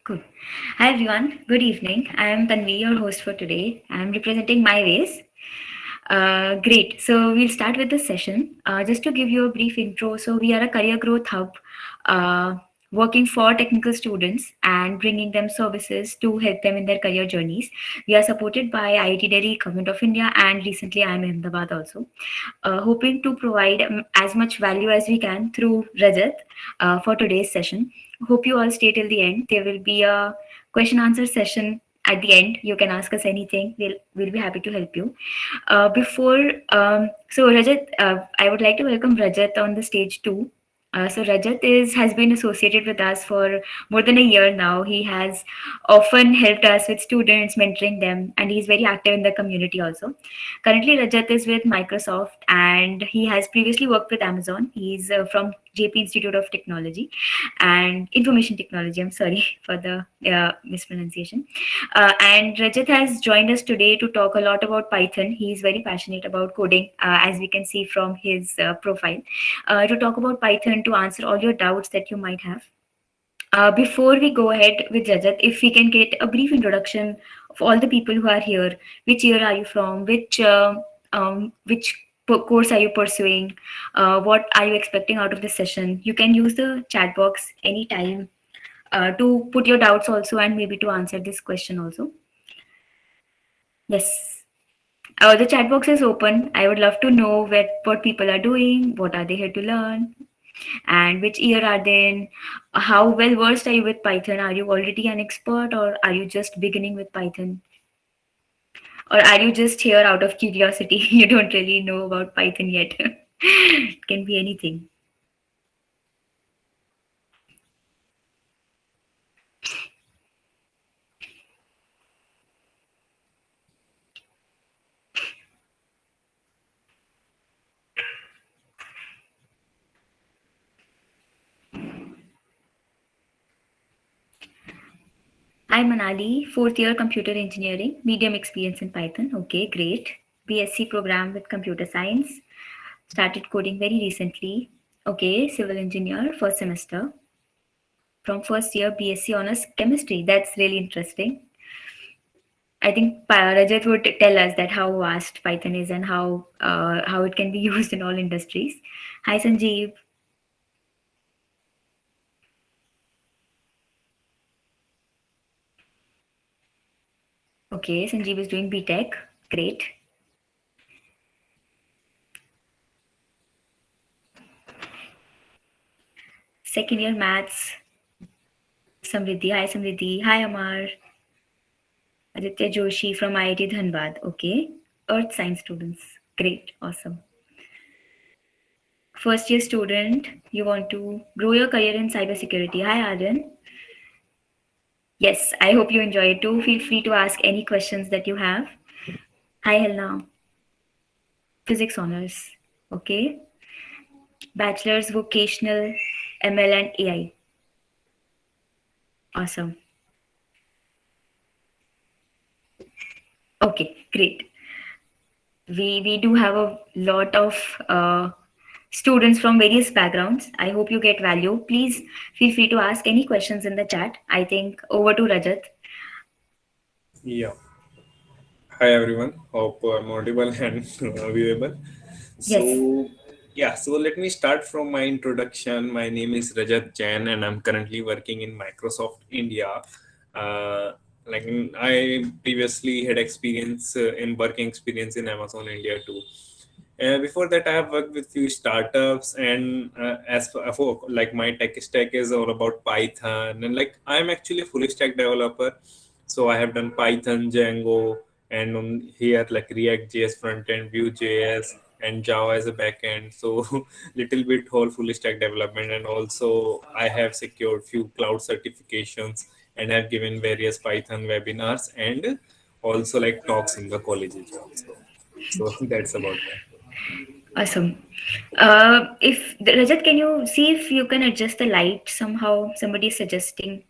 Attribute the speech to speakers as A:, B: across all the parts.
A: Cool. Hi everyone. Good evening. I am Tanvi, your host for today. I am representing my ways. Great. So we'll start with this session. Just to give you a brief intro, so we are a career growth hub, uh, working for technical students and bringing them services to help them in their career journeys. We are supported by IIT Delhi, Government of India, and recently I am in Ahmedabad also, hoping to provide as much value as we can through Rajat for today's session. Hope you all stay till the end. There will be a question answer session at the end. You can ask us anything. We'll be happy to help you. Before so Rajat, I would like to welcome Rajat on the stage too. So Rajat is has been associated with us for more than a year now. He has often helped us with students, mentoring them, and he's very active in the community also. Currently, Rajat is with Microsoft, and he has previously worked with Amazon. He's from JP Institute of Technology and Information Technology. I'm sorry for the mispronunciation. And Rajat has joined us today to talk a lot about Python. He's very passionate about coding, as we can see from his profile. To talk about Python, to answer all your doubts that you might have. Before we go ahead with Rajat, if we can get a brief introduction of all the people who are here, which year are you from, which course are you pursuing, what are you expecting out of this session? You can use the chat box anytime to put your doubts also and maybe to answer this question also. Yes. The chat box is open. I would love to know what people are doing, what are they here to learn, and which year are they in. How well versed are you with Python? Are you already an expert or are you just beginning with Python? Or are you just here out of curiosity? You don't really know about Python yet. It can be anything. I'm Manali, fourth year computer engineering, medium experience in Python. Okay, great. BSc program with computer science. Started coding very recently. Okay, civil engineer, first semester. From first year, BSc honors chemistry. That's really interesting. I think Rajat would tell us that how vast Python is and how it can be used in all industries. Hi Sanjeev. Okay, Sanjeev is doing BTech. Great. Second year maths. Samriddhi. Hi Samriddhi. Hi Amar. Aditya Joshi from IIT Dhanbad. Okay. Earth science students. Great. Awesome. First year student. You want to grow your career in cybersecurity. Hi Aryan. Yes, I hope you enjoy it too. Feel free to ask any questions that you have. Hi Helena. Physics honors. Okay. Bachelor's vocational ML and AI. Awesome. Okay, great. We do have a lot of students from various backgrounds. I hope you get value. Please feel free to ask any questions in the chat. I think over to Rajat.
B: Yeah. Hi everyone. Hope I'm audible and viewable.
A: Yes.
B: So let me start from my introduction. My name is Rajat Jain, and I'm currently working in Microsoft India. I previously had experience in working experience in Amazon India too. Before that, I have worked with few startups, and for like my tech stack is all about Python, and like I'm actually a full stack developer, so I have done Python, Django, and here like React JS front end, Vue JS, and Java as a backend. So little bit whole full stack development, and also I have secured few cloud certifications and have given various Python webinars and also like talks in the colleges also. So that's about that.
A: Awesome. If Rajat, can you see if you can adjust the light somehow? Somebody is suggesting.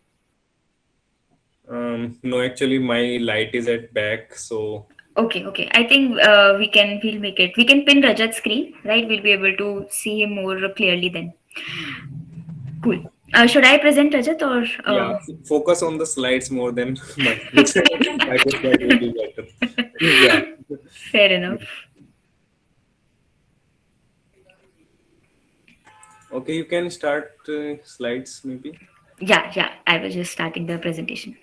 B: No, actually, my light is at back, so
A: Okay, okay. I think we'll make it. We can pin Rajat's screen, right? We'll be able to see him more clearly then. Cool. Should I present, Rajat, or
B: Yeah, focus on the slides more than my speech. I guess that will be better. Yeah.
A: fair enough?
B: Okay, you can start slides maybe.
A: Yeah, yeah. I was just starting the presentation.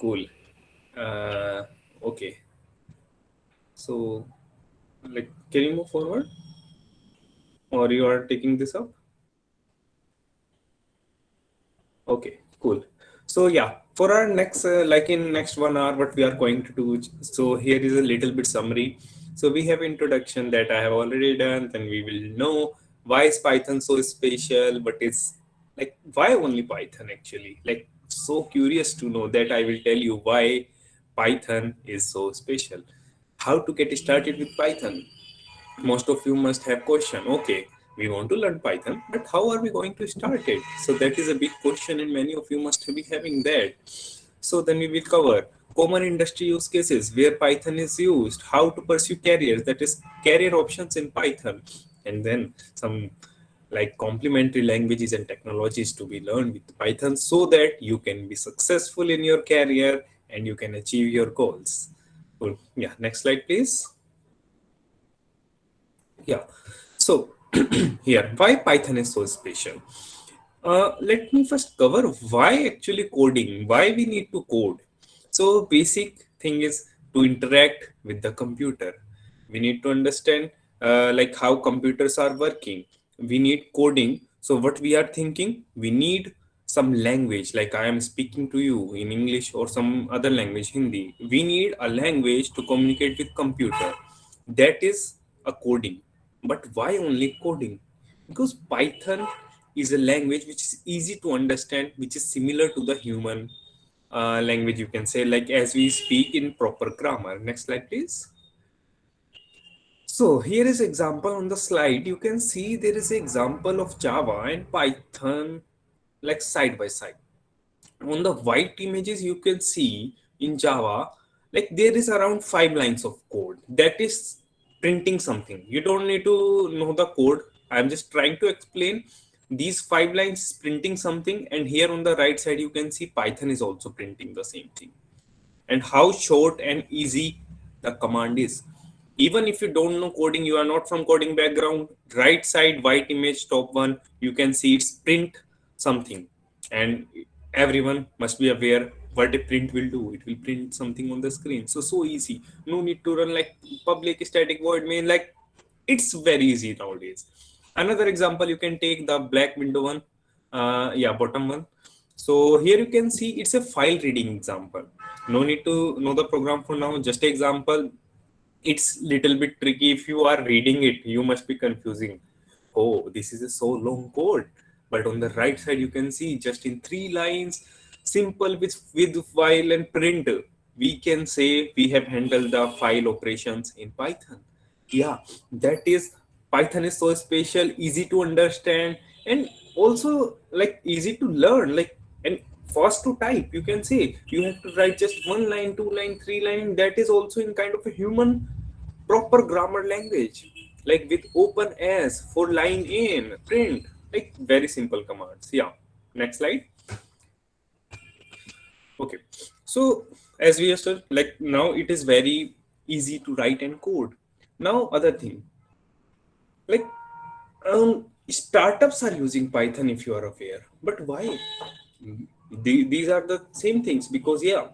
B: Cool. Uh, okay. So, like, can you move forward, or you are taking this up? Okay, cool. So yeah, for our next, like in next 1 hour, what we are going to do. So here is a little bit summary. So we have introduction that I have already done. Then we will know why is Python so special. But it's like why only Python actually? Like so curious to know that I will tell you why Python is so special. How to get started with Python? Most of you must have question, okay, we want to learn Python, but how are we going to start it? So that is a big question and many of you must be having that. So then we will cover common industry use cases where Python is used, how to pursue careers, that is career options in Python, and then some like complementary languages and technologies to be learned with Python so that you can be successful in your career and you can achieve your goals. Cool. Yeah, next slide please. Yeah. So here, why Python is so special? Let me first cover why actually coding, why we need to code. So basic thing is to interact with the computer. We need to understand like how computers are working. We need coding. So what we are thinking, we need some language like I am speaking to you in English or some other language, Hindi. We need a language to communicate with computer. That is a coding. But why only coding? Because Python is a language which is easy to understand, which is similar to the human language, you can say, like as we speak in proper grammar. Next slide please. So here is example on the slide. You can see there is an example of Java and Python like side by side. On the white images you can see in Java, like there is around 5 lines of code that is printing something. You don't need to know the code. I'm just trying to explain these 5 lines printing something, and here on the right side you can see Python is also printing the same thing, and how short and easy the command is. Even if you don't know coding, you are not from coding background, right side white image top one, you can see it's print something, and everyone must be aware what a print will do. It will print something on the screen. So easy. No need to run like public static void main. Like it's very easy nowadays. Another example, you can take the black window one. Yeah, bottom one. So here you can see it's a file reading example. No need to know the program for now. Just example. It's little bit tricky. If you are reading it, you must be confusing. Oh, this is a so long code. But on the right side, you can see just in 3 lines, simple with while and print. We can say we have handled the file operations in Python. Yeah, that is Python is so special, easy to understand, and also like easy to learn. Like and fast to type. You can say you have to write just 1 line, 2 line, 3 line. That is also in kind of a human proper grammar language, like with open s for line in print, like very simple commands. Yeah, next slide. Okay, so as we have said, like now it is very easy to write and code. Now other thing, like startups are using Python, if you are aware, but why? These are the same things because yeah,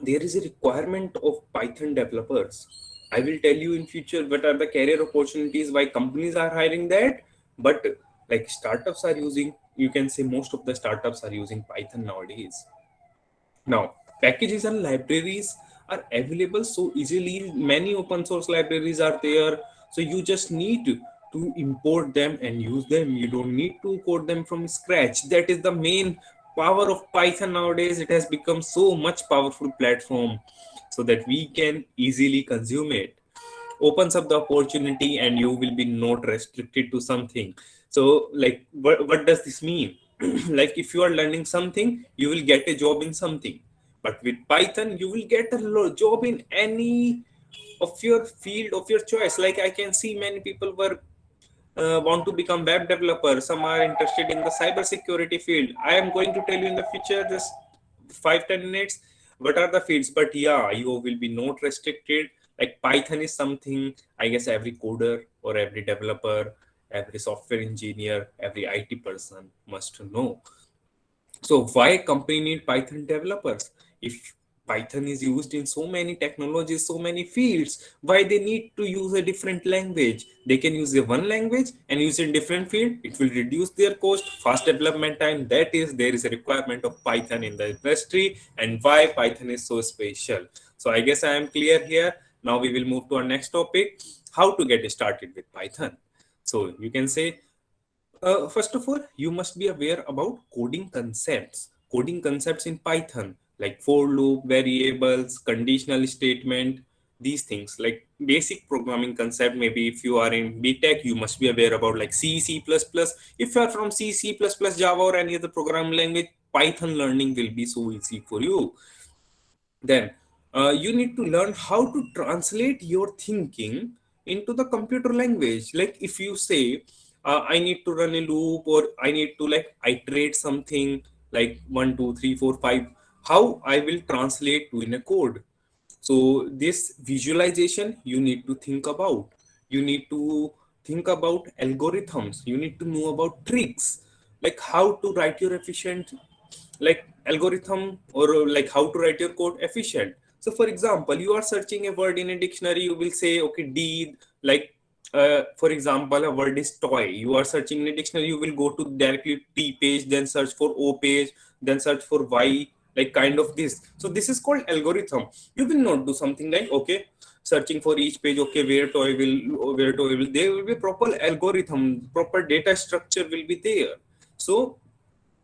B: there is a requirement of Python developers. I will tell you in future what are the career opportunities, why companies are hiring that. But like startups are using, you can say most of the startups are using Python nowadays. Now, packages and libraries are available so easily. Many open source libraries are there. So you just need to import them and use them. You don't need to code them from scratch. That is the main power of Python nowadays. It has become so much powerful platform so that we can easily consume it. Opens up the opportunity and you will be not restricted to something. So like what does this mean? Like if you are learning something, you will get a job in something, but with Python you will get a job in any of your field of your choice. Like I can see many people were want to become web developer, some are interested in the cyber security field. I am going to tell you in the future, just 5-10 minutes, what are the fields. But yeah, you will be not restricted. Like Python is something, I guess, every coder or every developer, every software engineer, every IT person must know. So why company need Python developers? If Python is used in so many technologies, so many fields, why they need to use a different language? They can use a one language and use in different field. It will reduce their cost, fast development time. That is, there is a requirement of Python in the industry, and why Python is so special. So I guess I am clear here. Now we will move to our next topic: how to get started with Python. So you can say, first of all, you must be aware about coding concepts. Coding concepts in Python, like for loop, variables, conditional statement, these things, like basic programming concept. Maybe if you are in BTech, you must be aware about like C, C++. If you are from C, C++, Java, or any other programming language, Python learning will be so easy for you. Then you need to learn how to translate your thinking into the computer language. Like if you say, I need to run a loop, or I need to like iterate something like 1 2 3 4 5, how I will translate to in a code. So this visualization you need to think about. You need to think about algorithms. You need to know about tricks, like how to write your efficient like algorithm, or like how to write your code efficient. So for example, you are searching a word in a dictionary, you will say, okay, D, like for example, a word is toy. You are searching in a dictionary, you will go to directly T page, then search for O page, then search for Y, like kind of this. So this is called algorithm. You will not do something like, okay, searching for each page, okay, where toy will, there will be proper algorithm, proper data structure will be there. So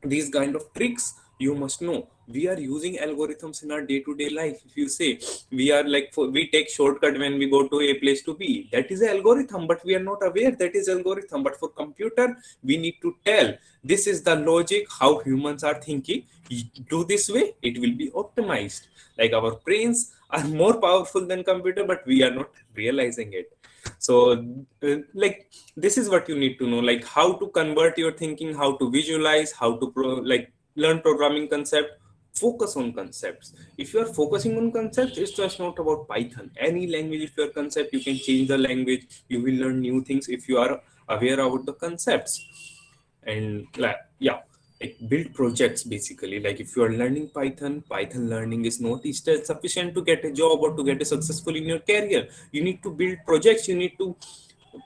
B: these kind of tricks you must know. We are using algorithms in our day-to-day life. If you say, we are like, we take shortcut when we go to a place to B, that is an algorithm, but we are not aware that is algorithm. But for computer, we need to tell, this is the logic how humans are thinking. You do this way, it will be optimized. Like our brains are more powerful than computer, but we are not realizing it. So like this is what you need to know, like how to convert your thinking, how to visualize, how to like learn programming concept. Focus on concepts. If you are focusing on concepts, it's just not about Python. Any language, if your concept, you can change the language. You will learn new things if you are aware about the concepts. And like, yeah, like build projects basically. Like if you are learning Python learning is not sufficient to get a job or to get a successful in your career. You need to build projects. You need to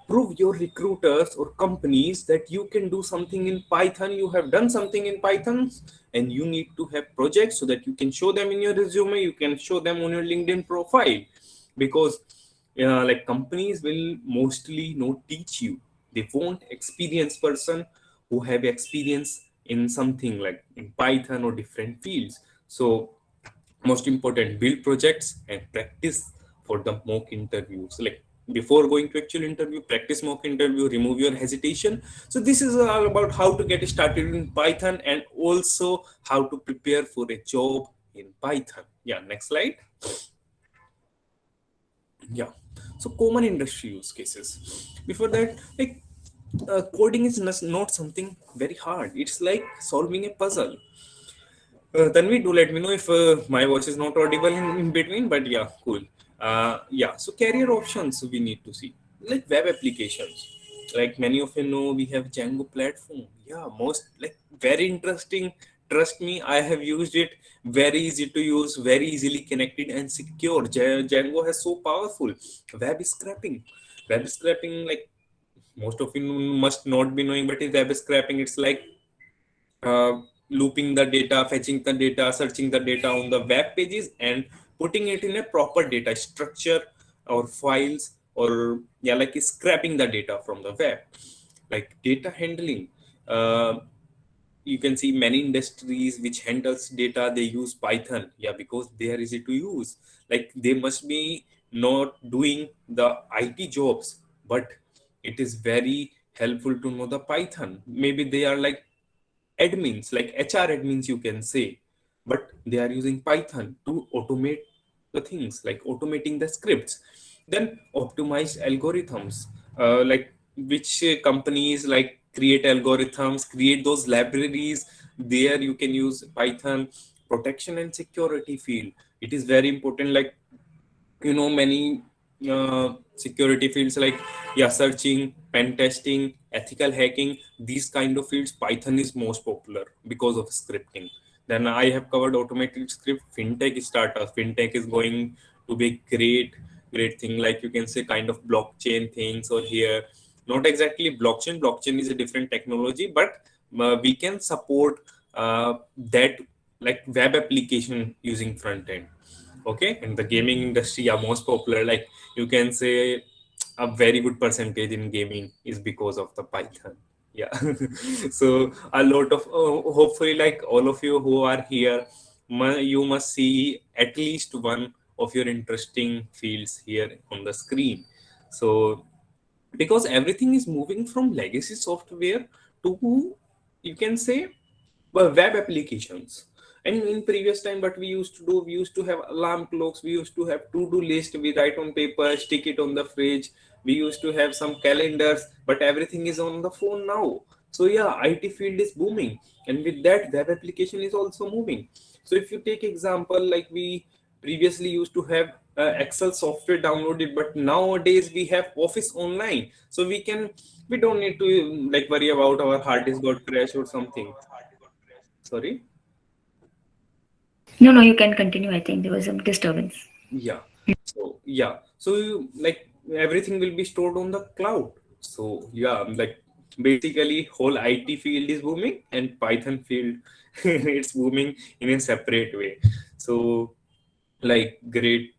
B: prove your recruiters or companies that you can do something in Python, you have done something in Python. And you need to have projects so that you can show them in your resume, you can show them on your LinkedIn profile. Because like companies will mostly not teach you. They want experienced person who have experience in something like in Python or different fields. So most important, build projects and practice for the mock interviews. Like before going to actual interview, practice mock interview, remove your hesitation. So this is all about how to get started in Python, and also how to prepare for a job in Python. Yeah, next slide. Yeah, so common industry use cases. Before that, like coding is not something very hard. It's like solving a puzzle. Tanvi, do let me know if my voice is not audible in between, but yeah, cool. Yeah, so career options we need to see, like web applications. Like many of you know, we have Django platform. Yeah, most like very interesting. Trust me, I have used it. Very easy to use, very easily connected and secure. Django has so powerful web scraping. Web scraping, like most of you must not be knowing, but in web scraping, it's like looping the data, fetching the data, searching the data on the web pages, and putting it in a proper data structure or files, or yeah, like scraping the data from the web. Like data handling. Uh, you can see many industries which handles data, they use Python. Yeah, because they are easy to use. Like they must be not doing the IT jobs, but it is very helpful to know the Python. Maybe they are like admins, like HR admins, you can say, but they are using Python to automate the things, like automating the scripts. Then optimized algorithms, like which companies like create algorithms, create those libraries. There you can use Python. Protection and security field, it is very important. Like, many security fields like, yeah, searching, pen testing, ethical hacking, these kind of fields, Python is most popular because of scripting. Then I have covered automated script, fintech startups. Fintech is going to be great thing, like you can say kind of blockchain things. Or here, not exactly blockchain is a different technology, but we can support that, like web application using front end. Okay, in the gaming industry are most popular, like you can say a very good percentage in gaming is because of the Python. Yeah. So a lot of, hopefully, like all of you who are here, you must see at least one of your interesting fields here on the screen. So because everything is moving from legacy software to, you can say, web applications. And in previous time, what we used to do, we used to have alarm clocks, we used to have to-do list, we write on paper, stick it on the fridge, we used to have some calendars, but everything is on the phone now. So yeah, IT field is booming, and with that, web application is also moving. So if you take example, like we previously used to have Excel software downloaded, but nowadays we have Office online, so we don't need to like worry about our hard disk got crash or something. Sorry.
A: No, no, you can continue. I think there was some disturbance.
B: Yeah. So yeah. So like everything will be stored on the cloud. So yeah, like basically whole IT field is booming, and Python field it's booming in a separate way. So like great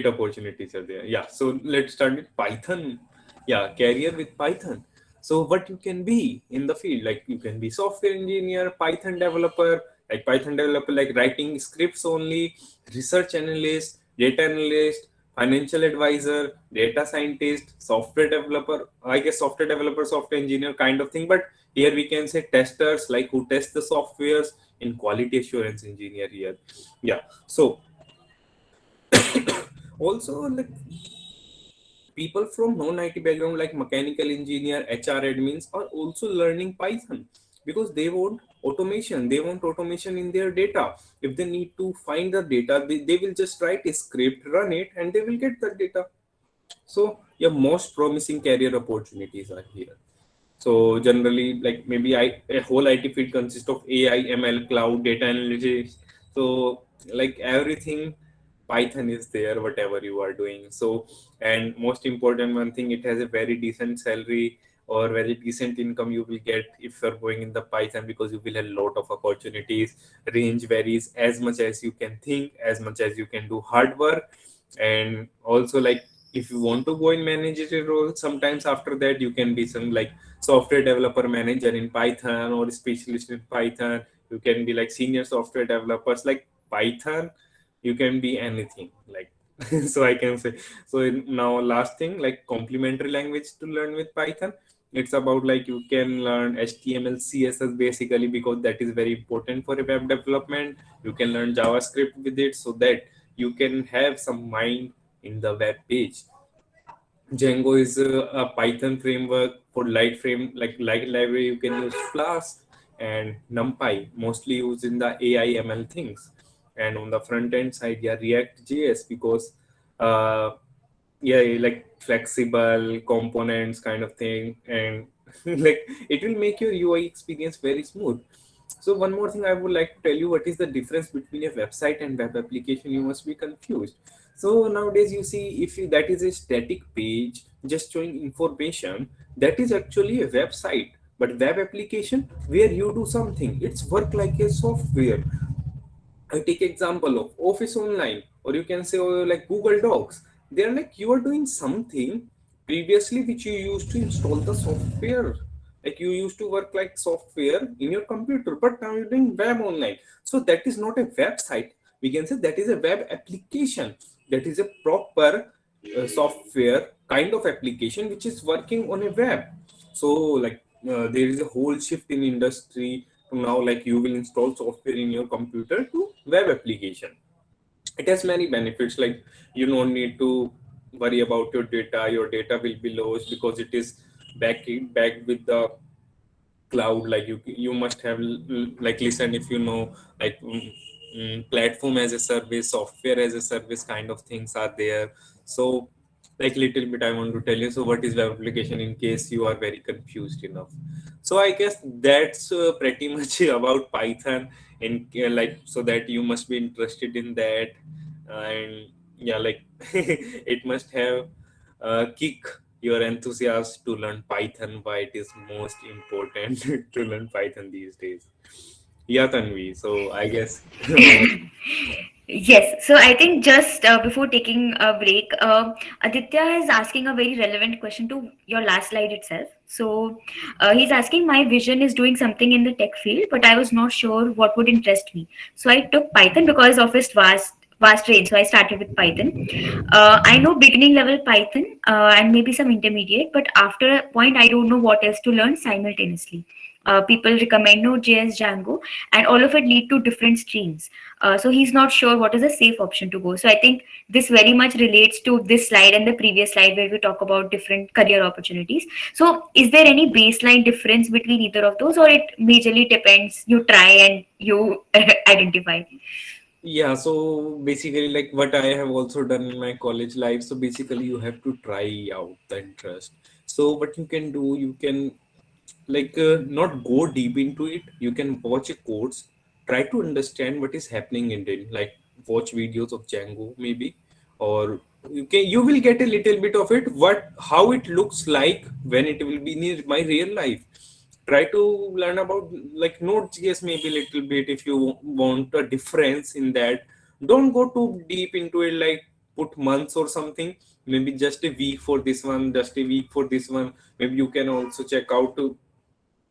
B: opportunities are there. Yeah. So let's start with Python. Yeah, career with Python. So what you can be in the field, like you can be software engineer, Python developer, like writing scripts only, research analyst, data analyst, financial advisor, data scientist, software developer, I guess software developer, software engineer kind of thing. But here we can say testers, like who test the softwares, in quality assurance engineer here. Yeah. So also, like people from non-IT background like mechanical engineer, HR admins are also learning Python because they want automation. They want automation in their data. If they need to find the data, they will just write a script, run it, and they will get the data. So your most promising career opportunities are here. So generally, like maybe a whole IT field consists of AI, ML, cloud, data analytics. So like everything, Python is there, whatever you are doing. So, and most important one thing, it has a very decent salary or very decent income you will get if you're going in the Python, because you will have a lot of opportunities. Range varies as much as you can think, as much as you can do hard work. And also, like if you want to go in managerial role, sometimes after that you can be some like software developer manager in Python or specialist in Python. You can be like senior software developers. Like Python, you can be anything. Like so I can say. So now last thing, like complementary language to learn with Python. It's about like you can learn HTML, CSS basically, because that is very important for a web development. You can learn JavaScript with it so that you can have some mind in the web page. Django is a Python framework for light frame, like light library. You can use Flask and NumPy, mostly used in the AI ML things. And on the front end side, yeah, React JS, because uh, yeah, like flexible components kind of thing, and like it will make your UI experience very smooth. So one more thing I would like to tell you, what is the difference between a website and web application? You must be confused. So nowadays you see, if you, that is a static page just showing information, that is actually a website. But web application where you do something, it's work like a software. I take example of Office Online, or you can say like Google Docs. They're like you are doing something previously which you used to install the software. Like you used to work like software in your computer, but now you're doing web online. So that is not a website. We can say that is a web application. That is a proper software kind of application which is working on a web. So like there is a whole shift in industry to now, like you will install software in your computer to web application. It has many benefits, like you don't need to worry about your data will be lost because it is back with the cloud. Like you must have like listen if you know, like platform as a service, software as a service kind of things are there. So like little bit I want to tell you, so what is web application in case you are very confused enough. So I guess that's pretty much about Python, and like so that you must be interested in that. And yeah, like it must have kick your enthusiasm to learn Python, why it is most important to learn Python these days. Yeah, Tanvi. So I guess
A: Yes, so I think just before taking a break, Aditya is asking a very relevant question to your last slide itself. So he's asking, my vision is doing something in the tech field, but I was not sure what would interest me. So I took Python because of its vast range. So I started with Python. I know beginning level Python and maybe some intermediate, but after a point, I don't know what else to learn simultaneously. People recommend Node.js, Django, and all of it lead to different streams. So he's not sure what is a safe option to go. So I think this very much relates to this slide and the previous slide where we talk about different career opportunities. So is there any baseline difference between either of those, or it majorly depends? You try and you identify.
B: yeah, so basically, like what I have also done in my college life. So basically, you have to try out the interest. So what you can do, you can like not go deep into it. You can watch a course, try to understand what is happening in it. Like watch videos of Django maybe, or you will get a little bit of it. What how it looks like when it will be in my real life. Try to learn about like Node.js maybe a little bit if you want a difference in that. Don't go too deep into it, like put months or something. Maybe just a week for this one, just a week for this one. Maybe you can also check out to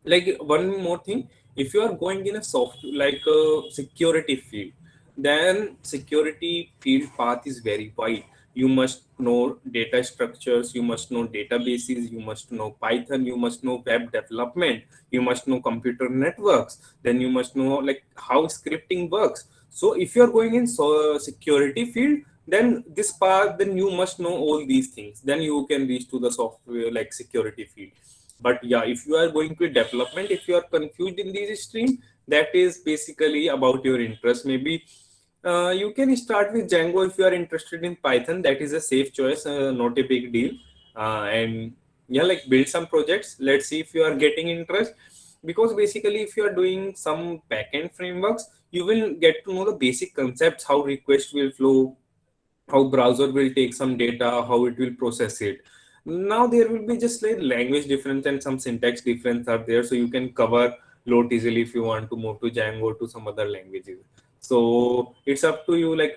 B: like one more thing. If you are going in a soft like a security field, then security field path is very wide. You must know data structures, you must know databases, you must know Python, you must know web development, you must know computer networks, then you must know like how scripting works. So if you are going in security field, then this path, then you must know all these things, then you can reach to the software like security field. But yeah, if you are going to development, if you are confused in this stream, that is basically about your interest. Maybe you can start with Django if you are interested in Python. That is a safe choice, not a big deal. And yeah, like build some projects. Let's see if you are getting interest. Because basically, if you are doing some backend frameworks, you will get to know the basic concepts, how request will flow, how browser will take some data, how it will process it. Now there will be just like language difference and some syntax difference are there, so you can cover load easily if you want to move to Django to some other languages. So it's up to you, like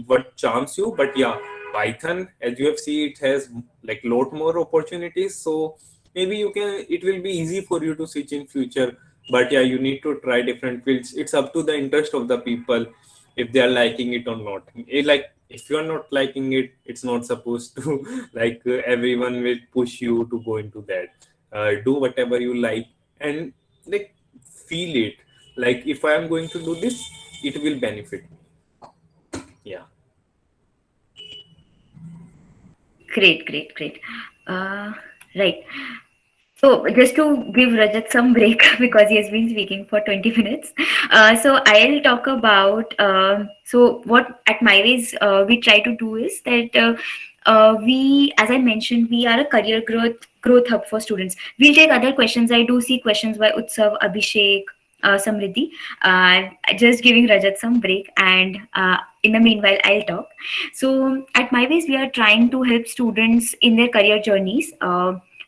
B: what charms you. But yeah, Python, as you have seen, it has like lot more opportunities. So maybe you can, it will be easy for you to switch in future. But yeah, you need to try different fields. It's up to the interest of the people if they are liking it or not. Like if you are not liking it, it's not supposed to like everyone will push you to go into that. Do whatever you like and like feel it. Like if I am going to do this, it will benefit me. Yeah.
A: Great, great, great. Right. So just to give Rajat some break because he has been speaking for 20 minutes. So I'll talk about, so what at MyWays we try to do is that we, as I mentioned, we are a career growth hub for students. We'll take other questions. I do see questions by Utsav, Abhishek, Samriddhi. Just giving Rajat some break, and in the meanwhile, I'll talk. So at MyWays, we are trying to help students in their career journeys.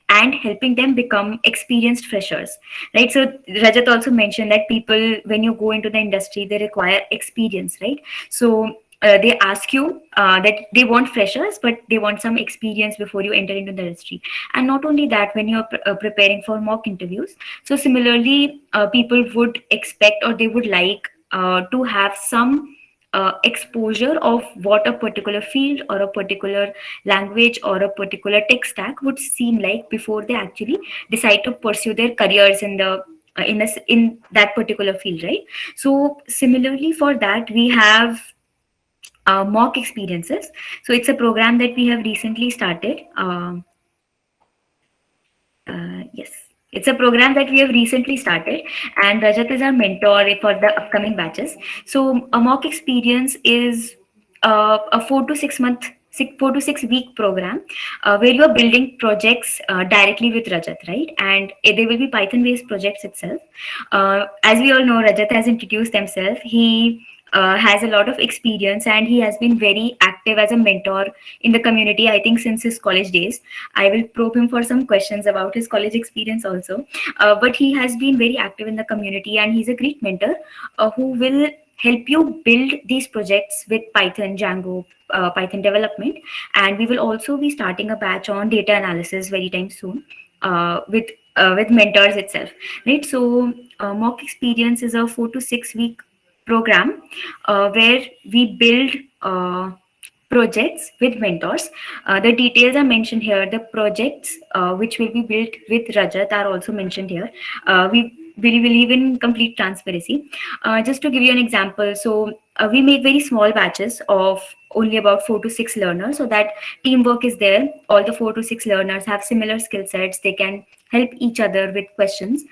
A: And helping them become experienced freshers, right? So Rajat also mentioned that people, when you go into the industry, they require experience, right? So they ask you that they want freshers, but they want some experience before you enter into the industry. And not only that, when you're preparing for mock interviews, so similarly, people would expect or they would like to have some exposure of what a particular field or a particular language or a particular tech stack would seem like before they actually decide to pursue their careers in the in that particular field, right? So similarly for that, we have mock experiences. So it's a program that we have recently started. Yes, it's a program that we have recently started, and Rajat is our mentor for the upcoming batches. So, a mock experience is a 4 to 6 month, 4 to 6 week program where you are building projects directly with Rajat, right? And they will be Python based projects itself. As we all know, Rajat has introduced himself. He has a lot of experience and he has been very active as a mentor in the community, I think, since his college days. I will probe him for some questions about his college experience also. But he has been very active in the community and he's a great mentor who will help you build these projects with Python, Django, Python development. And we will also be starting a batch on data analysis very time soon with mentors itself, right? So mock experience is a 4 to 6 week program where we build projects with mentors. The details are mentioned here. The projects which will be built with Rajat are also mentioned here. We believe in complete transparency. Just to give you an example, so we make very small batches of only about 4 to 6 learners, so that teamwork is there. All the 4 to 6 learners have similar skill sets. They can help each other with questions.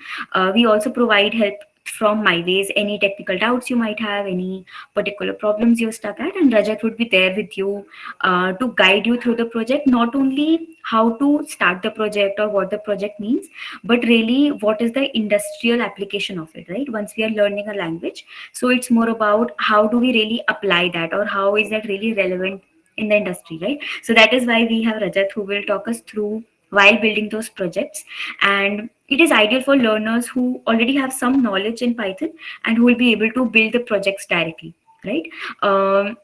A: We also provide help from MyWays, any technical doubts you might have, any particular problems you're stuck at, and Rajat would be there with you to guide you through the project, not only how to start the project or what the project means, but really what is the industrial application of it, right? Once we are learning a language, so it's more about how do we really apply that, or how is that really relevant in the industry, right? So that is why we have Rajat who will talk us through while building those projects. And it is ideal for learners who already have some knowledge in Python and who will be able to build the projects directly, right? Um,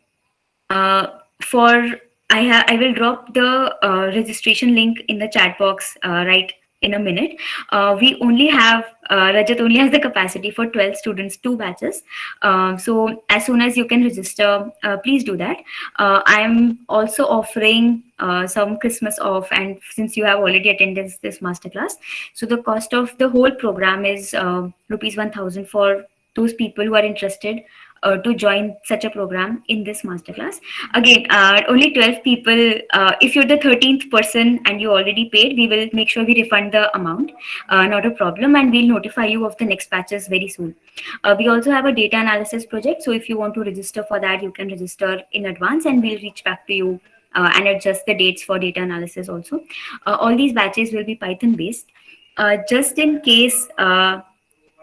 A: uh, for I will drop the registration link in the chat box right in a minute. We only have Rajat only has the capacity for 12 students, 2 batches. So as soon as you can register, please do that. I'm also offering some Christmas off, and since you have already attended this masterclass, so the cost of the whole program is rupees 1,000 for those people who are interested to join such a program in this masterclass. Again, only 12 people. If you're the 13th person and you already paid, we will make sure we refund the amount. Not a problem, and we'll notify you of the next batches very soon. We also have a data analysis project, so if you want to register for that, you can register in advance, and we'll reach back to you and adjust the dates for data analysis also. All these batches will be Python based. Just in case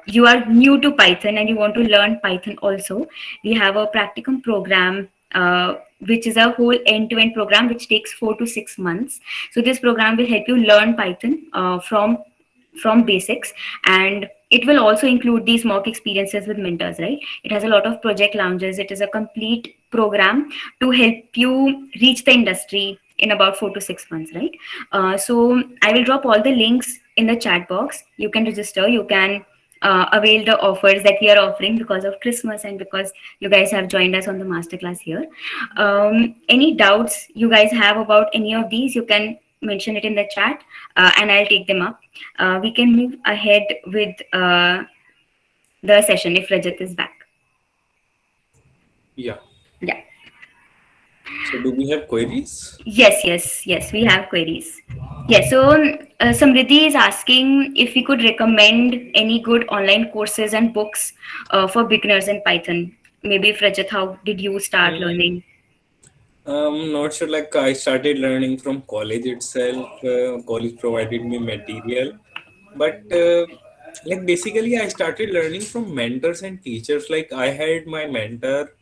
A: you are new to Python and you want to learn Python also, we have a practicum program, which is a whole end-to-end program which takes 4 to 6 months. So this program will help you learn Python from basics, and it will also include these mock experiences with mentors, right? It has a lot of project lounges. It is a complete program to help you reach the industry in about 4 to 6 months, right? So I will drop all the links in the chat box. You can register, you can avail the offers that we are offering because of Christmas and because you guys have joined us on the masterclass here. Any doubts you guys have about any of these, you can mention it in the chat and I'll take them up. We can move ahead with the session if Rajat is back.
B: Yeah.
A: Yeah.
B: So do we have queries?
A: Yes, we have queries. Yes, so Samriddhi is asking if we could recommend any good online courses and books for beginners in Python. Maybe if Rajat, how did you start learning?
B: Not sure. Like I started learning from college itself. College provided me material, but like basically I started learning from mentors and teachers. Like I had my mentor,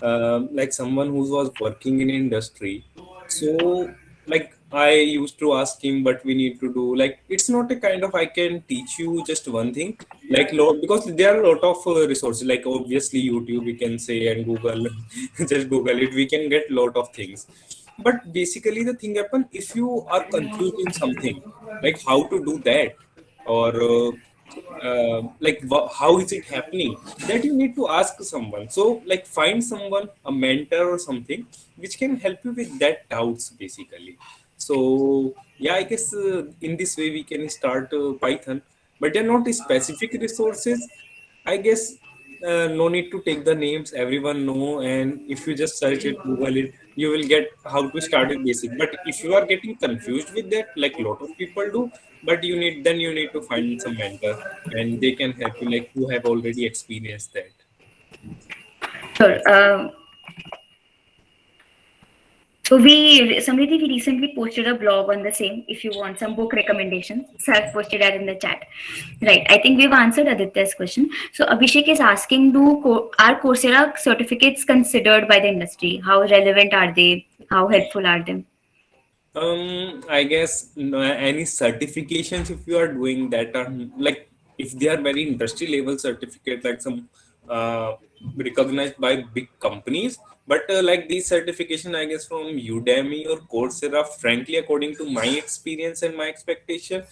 B: like someone who was working in industry. So like I used to ask him what we need to do. Like it's not a kind of I can teach you just one thing. Like because there are a lot of resources. Like obviously YouTube we can say and Google. Just Google it. We can get lot of things. But basically the thing happen if you are confused in something, like how to do that, or like how is it happening, that you need to ask someone. So like find someone, a mentor or something, which can help you with that doubts basically. So yeah, I guess in this way we can start Python, but they're not specific resources, I guess. no need to take the names, everyone know, and if you just search it, Google it, you will get how to start with basic. But if you are getting confused with that, like a lot of people do, but you need to find some mentor, and they can help you, like who have already experienced that.
A: Sure. So Samriddhi, we recently posted a blog on the same. If you want some book recommendations, so I've posted that in the chat. Right. I think we've answered Aditya's question. So Abhishek is asking, are Coursera certificates considered by the industry? How relevant are they? How helpful are they?
B: I guess no, any certifications if you are doing that are like if they are very industry level certificate, like some uh, recognized by big companies. But like these certification, I guess from Udemy or Coursera, frankly, according to my experience and my expectation,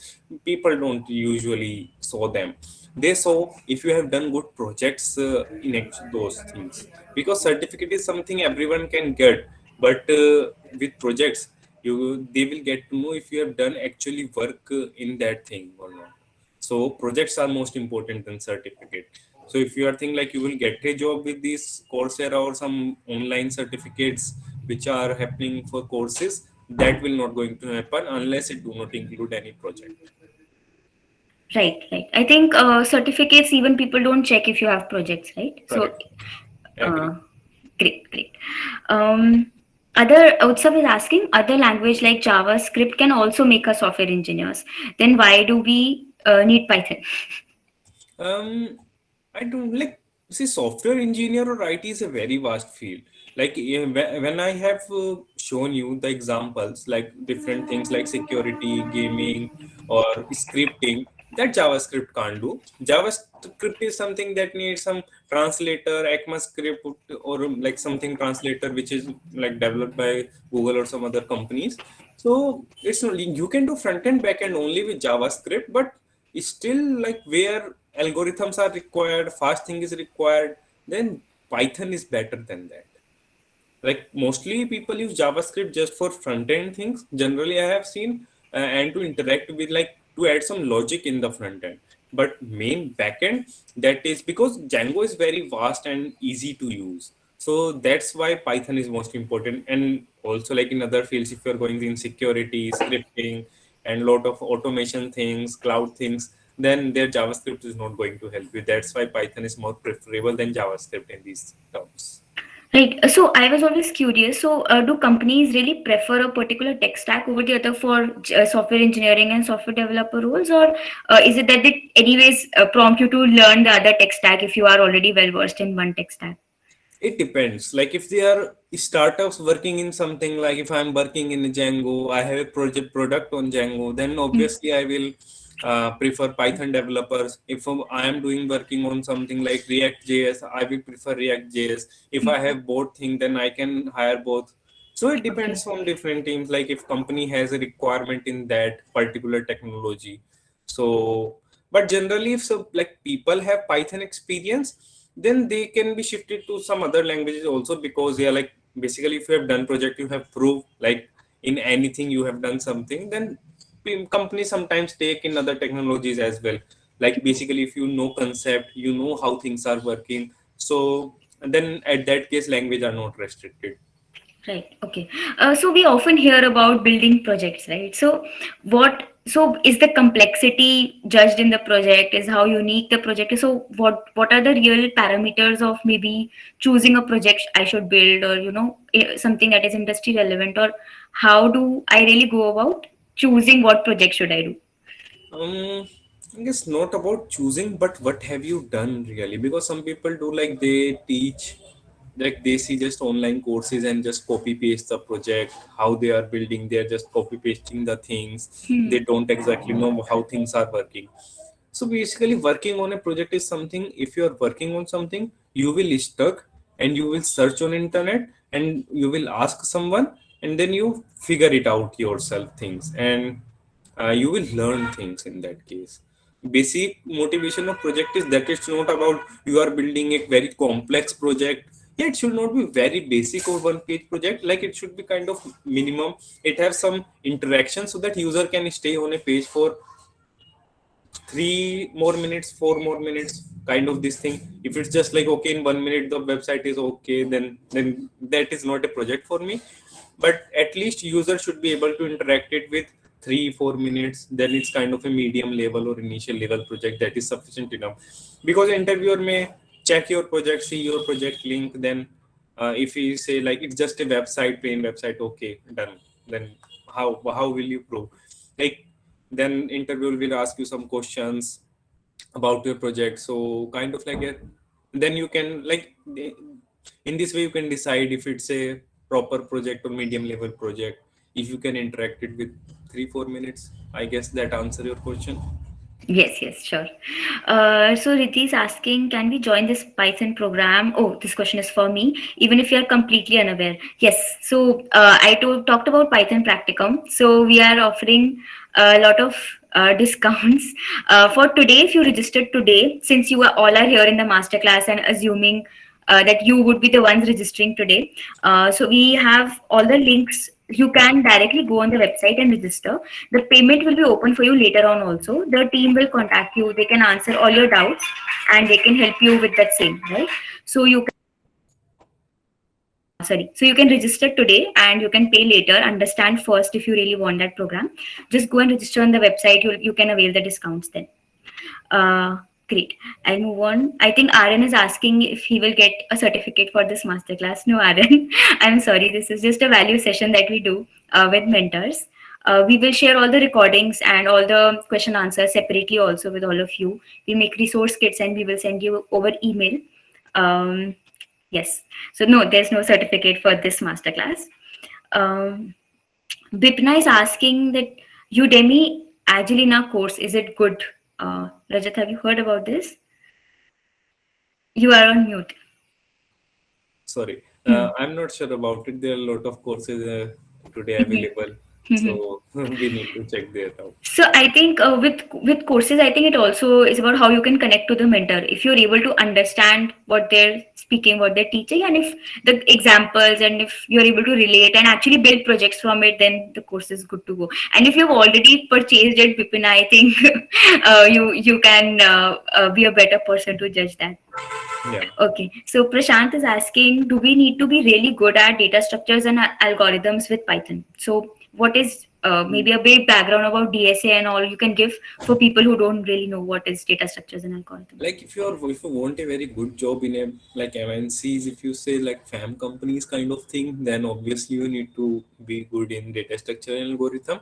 B: people don't usually saw them. They saw if you have done good projects in those things, because certificate is something everyone can get, but with projects you they will get to know if you have done actually work in that thing or not. So projects are most important than certificate. So if you are thinking like you will get a job with these Coursera or some online certificates which are happening for courses, that will not going to happen unless it do not include any project.
A: Right, right. I think certificates, even people don't check if you have projects, right? So,
B: Correct.
A: uh,
B: Agree.
A: great, great. Um, other Utsav is asking, other language like JavaScript can also make us software engineers. Then why do we need Python?
B: Um, I don't like see software engineer or IT is a very vast field. Like when I have shown you the examples, like different things like security, gaming, or scripting, that JavaScript can't do. JavaScript is something that needs some translator, ECMAScript, or like something translator which is like developed by Google or some other companies. So it's only you can do front end, back end only with JavaScript, but it's still like where algorithms are required, fast thing is required, then Python is better than that. Like mostly people use JavaScript just for front end things. Generally, I have seen and to interact with like to add some logic in the front end. But main backend, that is because Django is very vast and easy to use. So that's why Python is most important. And also like in other fields, if you're going in security, scripting, and lot of automation things, cloud things, then their JavaScript is not going to help you. That's why Python is more preferable than JavaScript in these terms.
A: Right. So I was always curious. So do companies really prefer a particular tech stack over the other for software engineering and software developer roles, or is it that they anyways prompt you to learn the other tech stack if you are already well versed in one tech stack?
B: It depends. Like if they are startups working in something, like if I'm working in Django, I have a project product on Django, then obviously I will prefer Python developers. If I am doing working on something like React JS, I will prefer React JS. If I have both thing, then I can hire both. So it
A: Okay.
B: depends on different teams. Like if company has a requirement in that particular technology. So, but generally, if so, like people have Python experience, then they can be shifted to some other languages also, because they are like basically if you have done project, you have proved like in anything you have done something, then companies sometimes take in other technologies as well. Like basically if you know concept, you know how things are working, so then at that case language are not restricted.
A: Right. Okay. So we often hear about building projects, right? So so is the complexity judged in the project? Is how unique the project is? So what are the real parameters of maybe choosing a project I should build, or something that is industry relevant, or how do I really go about choosing what project should I do?
B: Um, I guess not about choosing, but what have you done really? Because some people do like they teach, like they see just online courses and just copy paste the project, how they are building, they're just copy pasting the things. They
A: Hmm.
B: don't exactly know how things are working. So basically, working on a project is something. If you are working on something, you will stuck and you will search on internet and you will ask someone, and then you figure it out yourself things, and you will learn things in that case. Basic motivation of project is that it's not about you are building a very complex project. Yeah, it should not be very basic or one page project. Like it should be kind of minimum. It has some interaction so that user can stay on a page for 3 more minutes, 4 more minutes. kind of this thing. If it's just like okay, in 1 minute the website is okay, then that is not a project for me. But at least user should be able to interact it with 3-4 minutes, then it's kind of a medium level or initial level project that is sufficient enough. Because interviewer may check your project, see your project link, then if you say like it's just a website, plain website, okay, done, then how will you prove? Like, then interviewer will ask you some questions about your project, so kind of like a, then you can like, in this way you can decide if it's a proper project or medium level project, if you can interact it with 3-4 minutes. I guess that answer your question.
A: Yes, yes, sure. So Riti is asking, can we join this Python program? Oh, this question is for me, even if you are completely unaware. Yes. So talked about Python Practicum. So we are offering a lot of discounts for today. If you registered today, since you are all are here in the masterclass and assuming that you would be the ones registering today. So we have all the links. You can directly go on the website and register. The payment will be open for you later on also. The team will contact you. They can answer all your doubts and they can help you with that same, right? So you can, sorry. So you can register today and you can pay later. Understand first if you really want that program. Just go and register on the website. You can avail the discounts then. Uh, Great. I'll move on. I think Aaron is asking if he will get a certificate for this masterclass. No, Aaron, I'm sorry. This is just a value session that we do with mentors. We will share all the recordings and all the question answers separately also with all of you. We make resource kits and we will send you over email. Yes. So no, there's no certificate for this masterclass. Bipna is asking that Udemy Agilina course, is it good? Rajat, have you heard about this? You are on mute.
B: Sorry,
A: Hmm.
B: I'm not sure about it. There are a lot of courses today
A: Mhm.
B: available,
A: Mhm.
B: so we need to check that out.
A: So I think with courses, I think it also is about how you can connect to the mentor. If you're able to understand what they're speaking, what they're teaching, and if the examples, and if you're able to relate and actually build projects from it, then the course is good to go. And if you've already purchased it, Bipin, I think you can be a better person to judge that.
B: Yeah.
A: Okay, so Prashant is asking, do we need to be really good at data structures and algorithms with Python? So, what is maybe a big background about DSA and all you can give for people who don't really know what is data structures and algorithms?
B: Like if you want a very good job in a like MNCs, if you say like fam companies kind of thing, then obviously you need to be good in data structure and algorithm.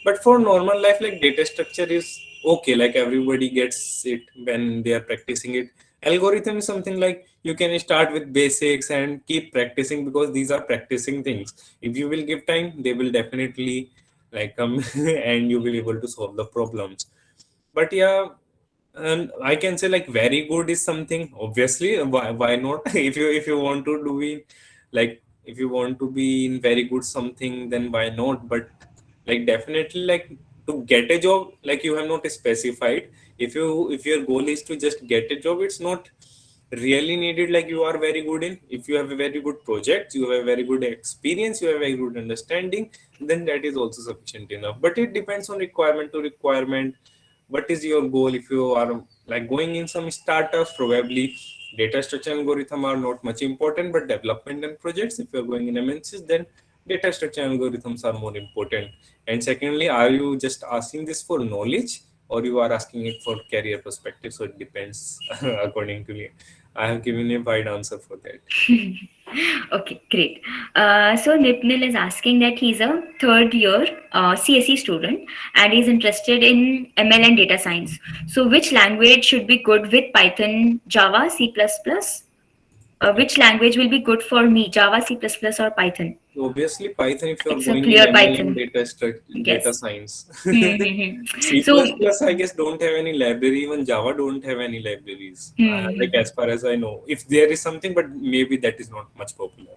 B: But for normal life, like data structure is okay, like everybody gets it when they are practicing it. Algorithm is something like you can start with basics and keep practicing, because these are practicing things. If you will give time, they will definitely like come and you will able to solve the problems. But yeah, and I can say like very good is something, obviously, why not? If you want to do it, like if you want to be in very good something, then why not? But like definitely, like to get a job, like you have not specified, if your goal is to just get a job, it's not really needed like you are very good in. If you have a very good project, you have a very good experience, you have a very good understanding, then that is also sufficient enough. But it depends on requirement to requirement. What is your goal? If you are like going in some startups, probably data structure algorithm are not much important, but development and projects, if you're going in MNCs, then data structure algorithms are more important. And secondly, are you just asking this for knowledge, or you are asking it for career perspective? So it depends according to me. I have given a wide answer for that.
A: Okay, great. So Nipnil is asking that he's a third year CSE student and he's interested in ML and data science. So which language should be good with Python, Java, C++? Which language will be good for me, Java, C++, or Python?
B: Obviously, Python if you are
A: It's a
B: going in
A: clear
B: ML and
A: Python.
B: data
A: Yes.
B: science.
A: Hmm, hmm, hmm.
B: C++,
A: So,
B: I guess, don't have any library. Even Java don't have any libraries. Like
A: hmm.
B: as far as I know, if there is something, but maybe that is not much popular.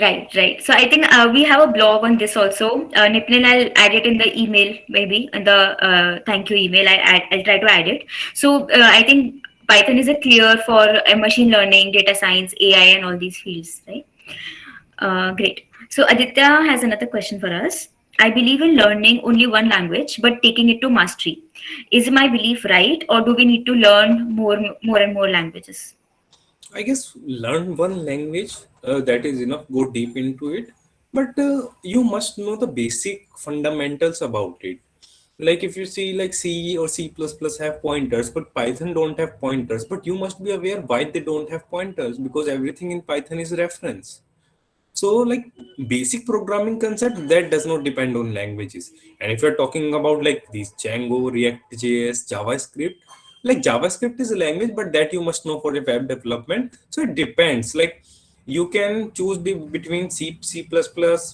A: Right, right. So I think we have a blog on this also. Nipnin, I'll add it in the email, maybe in the thank you email. I'll try to add it. So I think Python is a clear for machine learning, data science, AI, and all these fields, right? Great. So Aditya has another question for us. I believe in learning only one language but taking it to mastery. Is my belief right, or do we need to learn more and more languages?
B: I guess learn one language, that is enough. Go deep into it, but you must know the basic fundamentals about it. Like if you see like C or C++ have pointers, but Python don't have pointers. But you must be aware why they don't have pointers, because everything in Python is reference. So like basic programming concept that does not depend on languages. And if you're talking about like these Django, React JS, JavaScript, like JavaScript is a language, but that you must know for the web development. So it depends. Like you can choose between C, C++,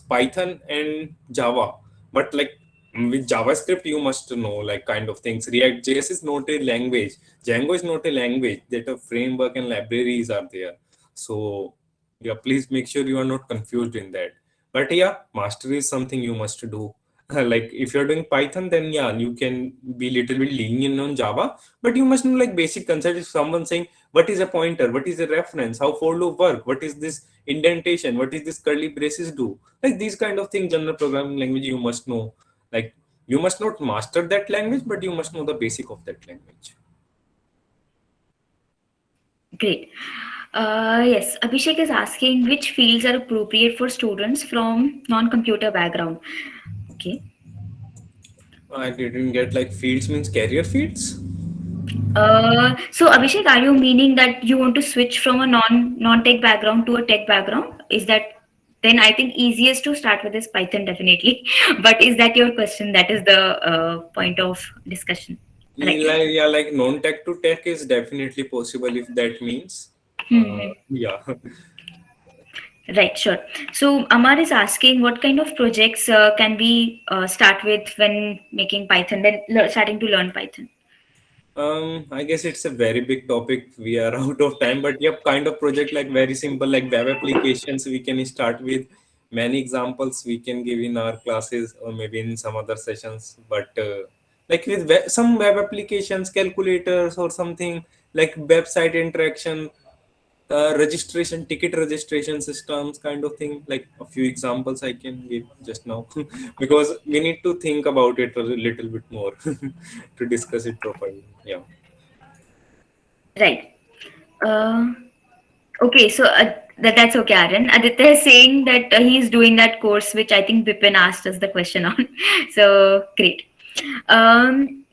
B: Python, and Java. But like with JavaScript, you must know like kind of things. React JS is not a language. Django is not a language. That a framework and libraries are there. So yeah, please make sure you are not confused in that. But yeah, mastery is something you must do. Like if you're doing Python, then yeah, you can be little bit lenient on Java, but you must know like basic concept. If someone saying what is a pointer, what is a reference, how for loop work, what is this indentation, what is this curly braces do, like these kind of things, general programming language you must know. Like you must not master that language, but you must know the basic of that language.
A: Great. Yes, Abhishek is asking which fields are appropriate for students from non-computer background. Okay.
B: I didn't get like fields means career fields.
A: So Abhishek, are you meaning that you want to switch from a non-tech background to a tech background? Is that, then I think easiest to start with is Python definitely. But is that your question? That is the point of discussion, right?
B: Like, yeah, like non-tech to tech is definitely possible if that means.
A: Hmm.
B: Yeah.
A: Right, sure. So Amar is asking what kind of projects can we start with when making Python, then starting to learn Python.
B: I guess it's a very big topic. We are out of time, but yep, kind of project like very simple, like web applications. We can start with many examples we can give in our classes or maybe in some other sessions. But like with some web applications, calculators or something like website interaction, registration, ticket registration systems, kind of thing. Like a few examples I can give just now, because we need to think about it a little bit more to discuss it properly. Yeah.
A: Right. Uh, okay, so that's okay, Aaron. Aditya is saying that he's doing that course, which I think Bipin asked us the question on. So great. Um,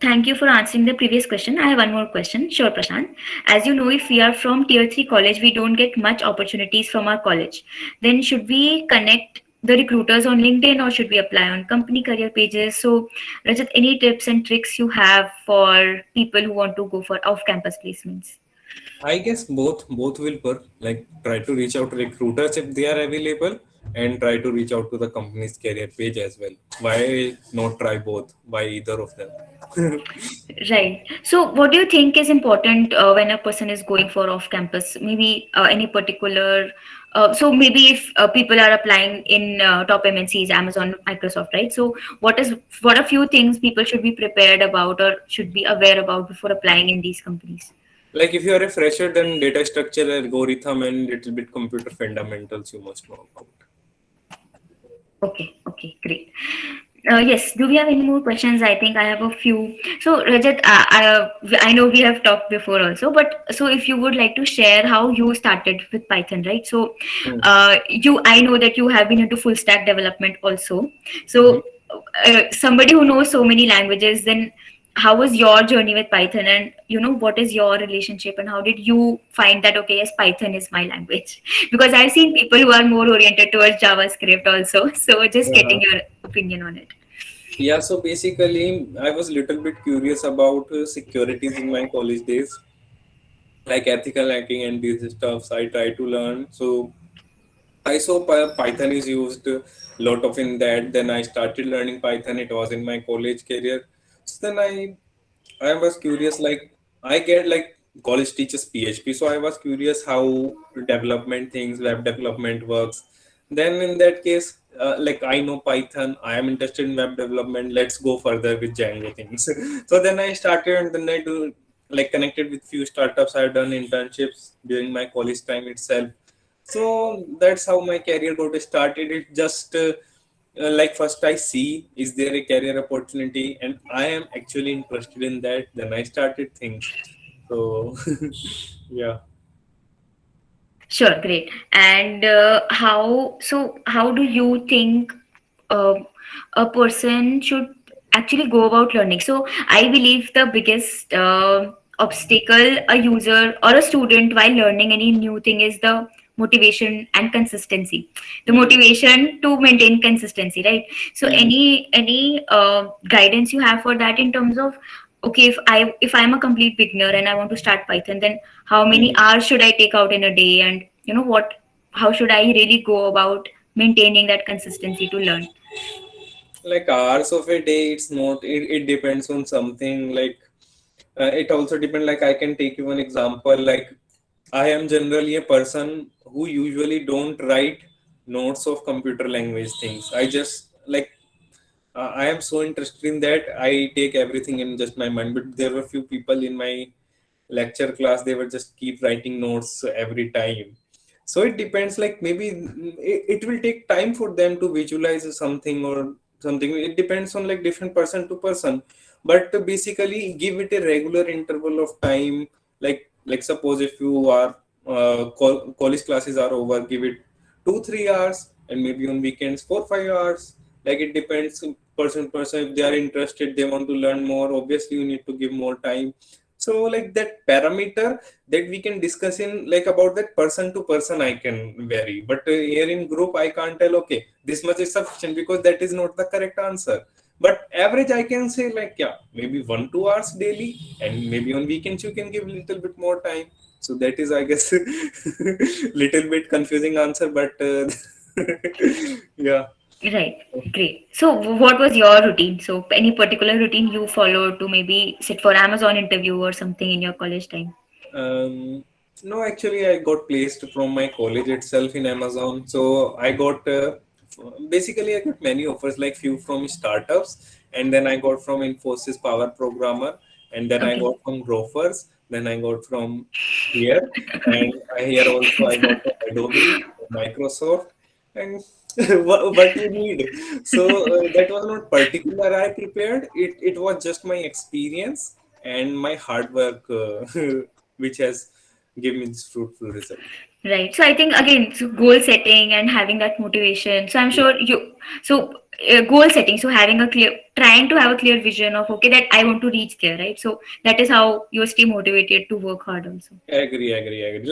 A: Thank you for answering the previous question. I have one more question. Sure, Prashant. As you know, if we are from tier 3 college, we don't get much opportunities from our college. Then should we connect the recruiters on LinkedIn, or should we apply on company career pages? So, Rajat, any tips and tricks you have for people who want to go for off-campus placements?
B: I guess both will work. Like try to reach out to recruiters if they are available, and try to reach out to the company's career page as well. Why not try both? Why either of them?
A: Right. So, what do you think is important when a person is going for off campus? Maybe any particular. So, maybe if people are applying in top MNCs, Amazon, Microsoft, right? So, what are few things people should be prepared about or should be aware about before applying in these companies?
B: Like if you are a fresher, then data structure, algorithm, and little bit computer fundamentals you must know about.
A: Okay. Okay. Great. Yes. Do we have any more questions? I think I have a few. So, Rajat, I know we have talked before also, but so if you would like to share how you started with Python, right? So,
B: Hmm.
A: I know that you have been into full stack development also.
B: Mhm.
A: So, somebody who knows so many languages, then how was your journey with Python, and what is your relationship, and how did you find that okay, yes, Python is my language? Because I've seen people who are more oriented towards JavaScript also. So just getting
B: Uh-huh.
A: your opinion on it.
B: Yeah, so basically, I was little bit curious about securities in my college days, like ethical hacking and these stuffs. I try to learn. So I saw Python is used a lot of in that. Then I started learning Python. It was in my college career. So then I was curious. Like I get like college teaches PHP, so I was curious how development things, web development works. Then in that case, like I know Python, I am interested in web development. Let's go further with Django things. So then I started, and then I do like connected with few startups. I've done internships during my college time itself. So that's how my career got started. It just like first I see is there a career opportunity, and I am actually interested in that. Then I started things. So yeah.
A: Sure, great. And how do you think uh, a person should actually go about learning? So I believe the biggest obstacle a user or a student while learning any new thing is the motivation and consistency. The
B: Mhm.
A: motivation to maintain consistency, right? So
B: Mhm.
A: any guidance you have for that in terms of, okay, if I'm a complete beginner and I want to start Python, then how many
B: Mhm.
A: hours should I take out in a day, and what, how should I really go about maintaining that consistency to learn?
B: Like hours of a day, it's not. It depends on something. Like it also depends. Like I can take you one example. Like I am generally a person who usually don't write notes of computer language things. I just like I am so interested in that I take everything in just my mind. But there were few people in my lecture class, they were just keep writing notes every time. So it depends. Like maybe it will take time for them to visualize something or something. It depends on like different person to person. But basically, give it a regular interval of time. Like suppose if you are college classes are over, give it 2 3 hours, and maybe on weekends 4 5 hours. Like it depends person to person. If they are interested, they want to learn more, obviously you need to give more time. So like that parameter that we can discuss in like about that person to person I can vary, but here in group I can't tell okay this much is sufficient, because that is not the correct answer. But average I can say like yeah, maybe 1 2 hours daily, and maybe on weekends you can give little bit more time. So that is I guess little bit confusing answer, but yeah.
A: Right, great. So what was your routine? So any particular routine you followed to maybe sit for Amazon interview or something in your college time?
B: Um, no, actually, I got placed from my college itself in Amazon. So I got basically I got many offers, like few from startups, and then I got from Infosys Power Programmer, and then I
A: Okay.
B: got from Grofers, then I got from here, and here also I got from Adobe, Microsoft, and what you need. So that was not particular I prepared. It was just my experience and my hard work. Which has given me this fruitful result.
A: Right. So I think again, so goal setting and having that motivation. So I'm
B: Yeah,
A: sure so goal setting. So having trying to have a clear vision of, okay, that I want to reach there, right? So that is how you stay motivated to work hard also.
B: agree.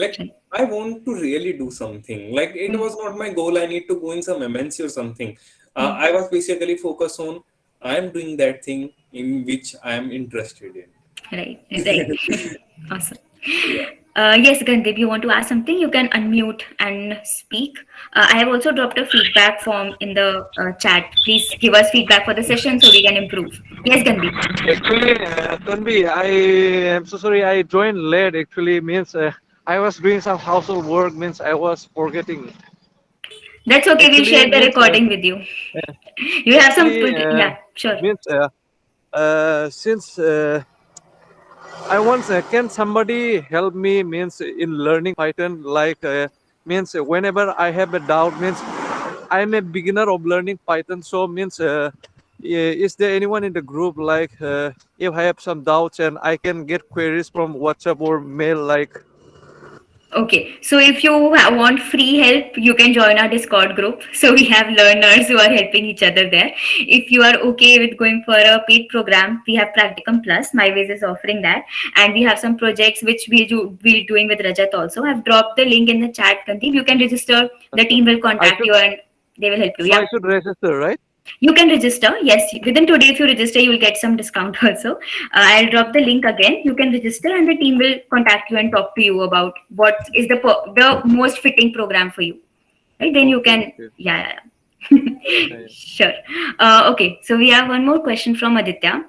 B: Like
A: Right.
B: I want to really do something. Like it
A: Mm,
B: was not my goal. I need to go in some MNC or something.
A: mm.
B: I was basically focused on I am doing that thing in which I am interested in.
A: Right. Right. Awesome.
B: Yeah.
A: Yes, Gandhip, you want to ask something? You can unmute and speak. I have also dropped a feedback form in the chat. Please give us feedback for the session so we can improve. Yes, Gandhip.
C: Actually, Tanvi, I am so sorry I joined late. Actually, means I was doing some household work. Means I was forgetting.
A: That's okay. We'll
C: Actually,
A: share the
C: means
A: recording with you.
C: uh,
A: You have some,
C: actually
A: yeah, sure.
C: means since I want can somebody help me means in learning Python like means whenever I have a doubt means I'm a beginner of learning Python, so means is there anyone in the group like if I have some doubts and I can get queries from WhatsApp or mail like
A: Okay, so if you want free help, you can join our Discord group. So we have learners who are helping each other there. If you are okay with going for a paid program, we have Practicum Plus. MyWays is offering that, and we have some projects which we'll doing with Rajat also. I've dropped the link in the chat, Kanti. You can register. The team will
C: I
A: contact
C: should
A: you and they will help you.
C: so
A: Yeah.
C: I should register, right?
A: You can register. Yes, within today, if you register, you will get some discount also. I'll drop the link again. You can register, and the team will contact you and talk to you about what is the most fitting program for you. Right? Then you
C: Okay,
A: can,
C: okay.
A: yeah, yeah.
C: Yeah, yeah.
A: Sure. Okay, so we have one more question from Aditya.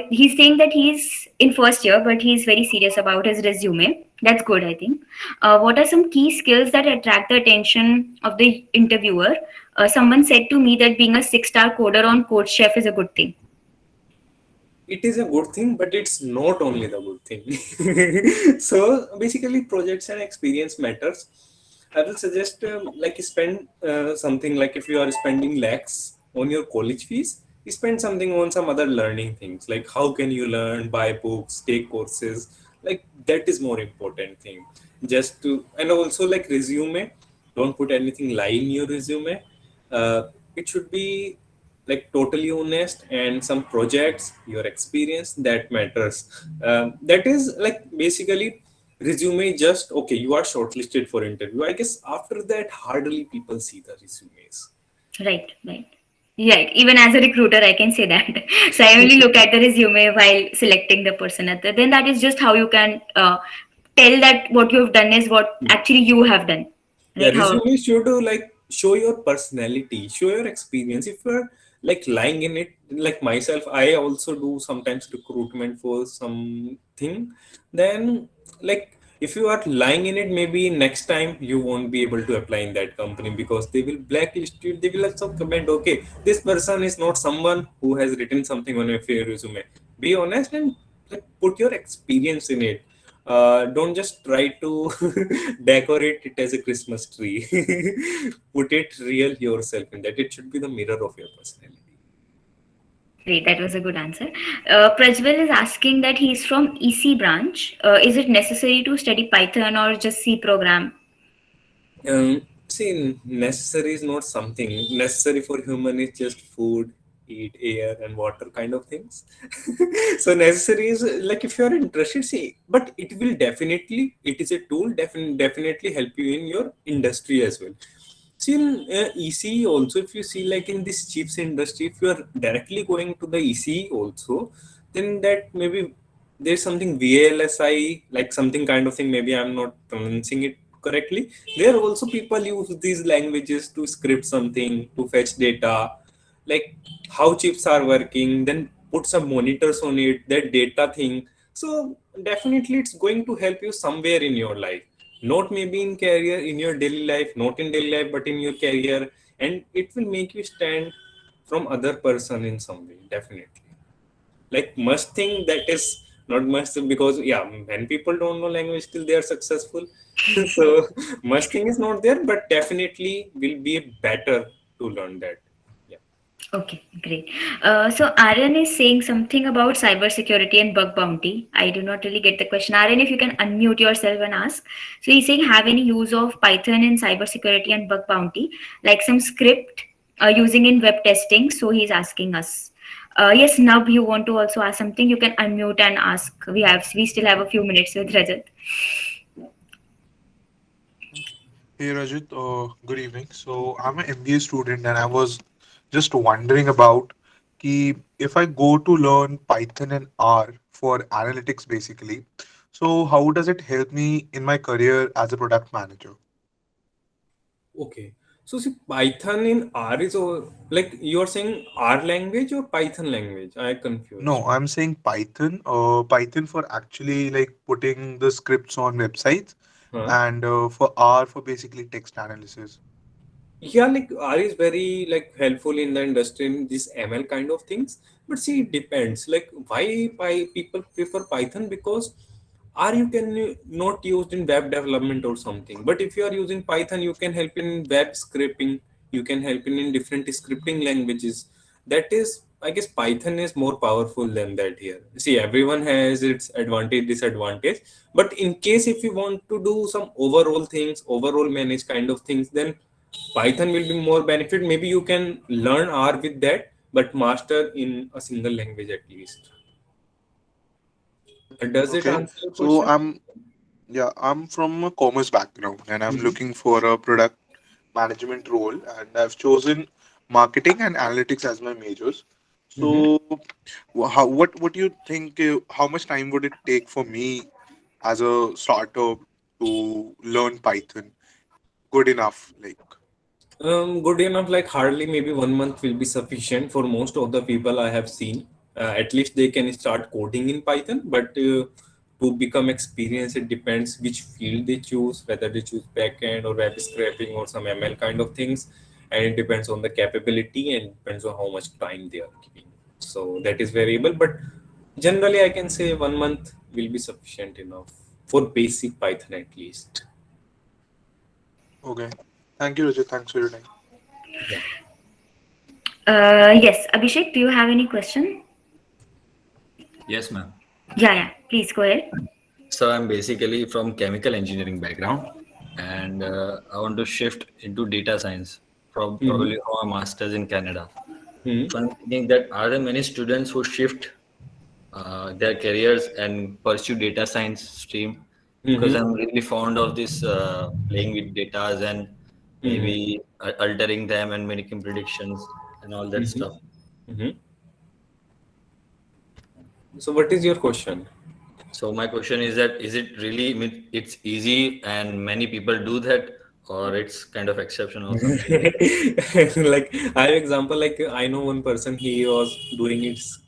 A: He's saying that he's in first year, but he's very serious about his resume. That's good, I think. What are some key skills that attract the attention of the interviewer? Someone said to me that being a six-star coder on CodeChef is a good thing.
B: It is a good thing, but it's not only the good thing. So basically, projects and experience matters. I will suggest like spend something, like if you are spending lakhs on your college fees, you spend something on some other learning things, like how can you learn, buy books, take courses, like that is more important thing. Just to, and also like resume, don't put anything lie in your resume. It should be like totally honest, and some projects, your experience, that matters. That is like basically resume. Just okay, you are shortlisted for interview, I guess after that hardly people see the resumes.
A: Right, right. Right. Even as a recruiter, I can say that. So I only look at the resume while selecting the person. Then that is just how you can tell that what you've done is what actually you have done.
B: Yeah,
A: Right? How?
B: resume should like show your personality, show your experience. If you're like lying in it, like myself, I also do sometimes recruitment for something. Then like if you are lying in it, maybe next time you won't be able to apply in that company because they will blacklist you. They will also comment, okay, this person is not someone who has written something on your resume. Be honest and like put your experience in it. Don't just try to decorate it as a Christmas tree. Put it real yourself in that. It should be the mirror of your personality.
A: Great, that was a good answer. Prajwal is asking that he's from EC branch. Is it necessary to study Python or just C program?
B: See, necessary is not something necessary for human. Is just food, eat, air, and water kind of things. So necessary is like if you are interested, see, but it will definitely, it is a tool, definitely help you in your industry as well. See, in ECE also, if you see like in this chips industry, if you are directly going to the ECE also, then that maybe there's something VLSI, like something kind of thing. Maybe I'm not pronouncing it correctly. There also people use these languages to script something, to fetch data, like how chips are working, then put some monitors on it, that data thing. So definitely it's going to help you somewhere in your life, not maybe in career, in your daily life, not in daily life but in your career, and it will make you stand from other person in some way, definitely. Like must think that is not must, because yeah, when people don't know language still they are successful. So must thing is not there, but definitely will be better to learn that. Yeah.
A: Okay, great. So Aryan is saying something about cybersecurity and bug bounty. I do not really get the question. Aryan, if you can unmute yourself and ask. So he's saying, have any use of Python in cybersecurity and bug bounty, like some script using in web testing? So he's asking us. Yes, Nab, you want to also ask something? You can unmute and ask. We still have a few minutes with Rajat.
D: Hey Rajat, good evening. So I'm an MBA student and I was just wondering about ki if I go to learn Python and R for analytics basically, so how does it help me in my career as a product manager?
B: Okay. So see, Python in R is like you are saying R language or Python language? I confused.
D: No, I'm saying Python, Python for actually like putting the scripts on websites
B: Huh?
D: and for R for basically text analysis.
B: Yeah, like R is very like helpful in the industry in this ML kind of things. But see, it depends. Like why people prefer Python, because R you can not used in web development or something. But if you are using Python, you can help in web scraping. You can help in different scripting languages. That is, I guess Python is more powerful than that here. See, everyone has its advantage, disadvantage. But in case if you want to do some overall things, overall manage kind of things, then Python will be more benefit. Maybe you can learn R with that, but master in a single language at least. Does it
D: Okay,
B: answer your
D: so
B: question?
D: I'm from a commerce background and I'm
B: Mhm.
D: looking for a product management role and I've chosen marketing and analytics as my majors.
B: Mhm.
D: So what do you think how much time would it take for me as a starter to learn Python good enough like
B: Good enough, like hardly maybe 1 month will be sufficient for most of the people I have seen. At least they can start coding in Python, but to become experienced, it depends which field they choose, whether they choose backend or web scraping or some ML kind of things. And it depends on the capability and depends on how much time they are giving. So that is variable, but generally I can say 1 month will be sufficient enough for basic Python at least.
D: Okay. Thank you, Rajat. Thanks for your time.
B: Yeah.
A: Yes, Abhishek, do you have any question?
E: Yes, ma'am.
A: Yeah, please go ahead.
E: So I'm basically from chemical engineering background, and I want to shift into data science,
B: Mm-hmm.
E: probably for a master's in Canada.
B: Mm-hmm.
E: So I'm thinking that are there many students who shift their careers and pursue data science stream? Because
B: Mm-hmm.
E: I'm really fond of this playing with data and
B: Mm-hmm.
E: maybe altering them and making predictions and all that
B: Mm-hmm.
E: stuff.
B: Mm-hmm. So, what is your question?
E: So my question is that is it really it's easy and many people do that, or it's kind of exception or something like that?
B: Like I have example, like I know one person, he was doing its